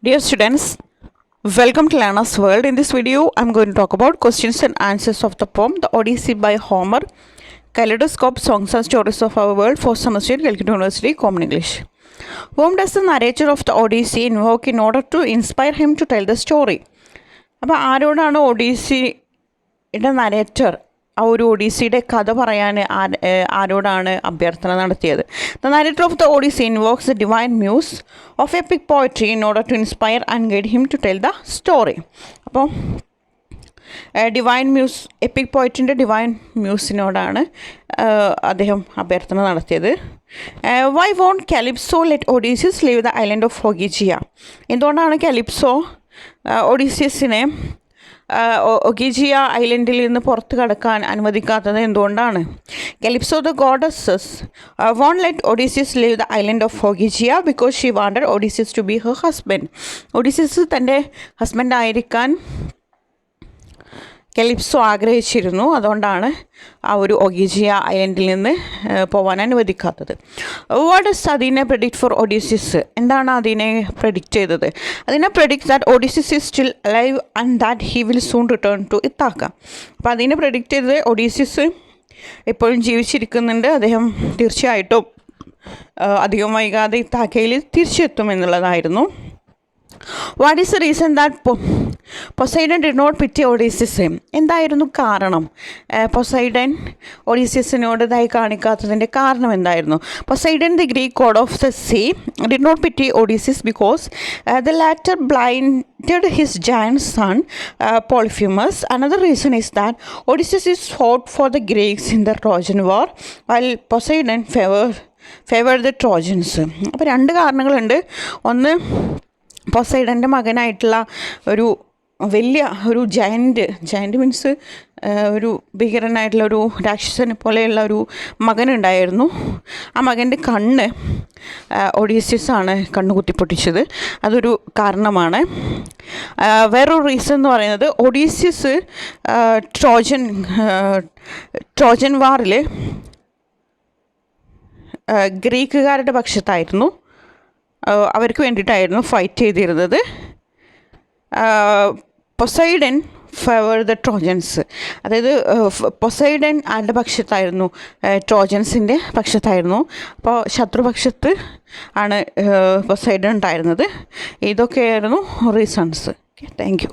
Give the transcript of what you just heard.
Dear students, welcome to Learner's World. In this video, I'm going to talk about questions and answers of the poem The Odyssey by Homer, Kaleidoscope, Songs and Stories of Our World, 4th semester, Calcutta University, Common English. Whom does the narrator of the Odyssey invoke in order to inspire him to tell the story? അപ്പോൾ ആരോടാണ് ഒഡീസിയുടെ narrator ആ ഒരു ഒഡീസിയുടെ കഥ പറയാൻ ആരോടാണ് അഭ്യർത്ഥന നടത്തിയത്? The narrator of the Odyssey invokes the divine muse of epic poetry in order to inspire and guide him to tell the story. അപ്പോൾ ഡിവൈൻ മ്യൂസ്, എപ്പിക് പോയറ്റിൻ്റെ ഡിവൈൻ മ്യൂസിനോടാണ് അദ്ദേഹം അഭ്യർത്ഥന നടത്തിയത്. Why won't Calypso let Odysseus leave the island of Ogygia? എന്തുകൊണ്ടാണ് Calypso ഒഡീസിയസിനെ ഒഗീജിയ ഐലൻഡിൽ നിന്ന് പുറത്ത് കടക്കാൻ അനുവദിക്കാത്തത് എന്തുകൊണ്ടാണ്? Calypso the goddess won't let Odysseus leave the island of Ogygia because she wanted Odysseus to be her husband. Odysseus തൻ്റെ husband ആയിരിക്കാൻ Calypso ആഗ്രഹിച്ചിരുന്നു. അതുകൊണ്ടാണ് ആ ഒരു ഒഗീജിയ ഐലൻഡിൽ നിന്ന് പോകാൻ അനുവദിക്കാത്തത്. What does Athena predict for Odysseus? എന്താണ് അദീനെ പ്രെഡിക്റ്റ് ചെയ്തത്? Athena predict that Odysseus is still alive and that he will soon return to Ithaca. അപ്പോൾ അദീന പ്രെഡിക്റ്റ് ചെയ്തത് ഒഡീസിയസ് എപ്പോഴും ജീവിച്ചിരിക്കുന്നുണ്ട്, അദ്ദേഹം തീർച്ചയായിട്ടും അധികം വൈകാതെ ഇത്താക്കയിൽ തിരിച്ചെത്തും എന്നുള്ളതായിരുന്നു. What is the reason that Poseidon did not pity Odysseus? എന്തായിരുന്നു കാരണം പൊസൈഡൻ ഒഡീസിയസിനോട് ദയ കാണിക്കാത്തതിൻ്റെ കാരണം എന്തായിരുന്നു? Poseidon the Greek god of the sea did not pity Odysseus because the latter blinded his giant son Polyphemus. Another reason is that Odysseus is fought for the Greeks in the Trojan war while Poseidon favoured the Trojans. അപ്പോൾ രണ്ട് കാരണങ്ങളുണ്ട്. ഒന്ന്, പൊസൈഡൻ്റെ മകനായിട്ടുള്ള ഒരു വലിയ ഒരു giant means ഒരു ഭീകരനായിട്ടുള്ള ഒരു രാക്ഷസനെ പോലെയുള്ള ഒരു മകനുണ്ടായിരുന്നു. ആ മകൻ്റെ കണ്ണ് ഒഡീസിയസാണ് കണ്ണ് കുത്തിപ്പൊട്ടിച്ചത്. അതൊരു കാരണമാണ്. വേറൊരു റീസൺ എന്ന് പറയുന്നത് ഒഡീസിയസ് ട്രോജൻ വാറിൽ ഗ്രീക്കുകാരുടെ പക്ഷത്തായിരുന്നു, അവർക്ക് വേണ്ടിയിട്ടായിരുന്നു ഫൈറ്റ് ചെയ്തിരുന്നത്. പൊസൈഡൻ ഫേവേർഡ് ദ ട്രോജൻസ്, അതായത് പൊസൈഡൻ ആരുടെ പക്ഷത്തായിരുന്നു? ട്രോജൻസിൻ്റെ പക്ഷത്തായിരുന്നു. അപ്പോൾ ശത്രുപക്ഷത്ത് ആണ് പൊസൈഡൻ ഉണ്ടായിരുന്നത്. ഇതൊക്കെയായിരുന്നു റീസൺസ്. Okay, thank you.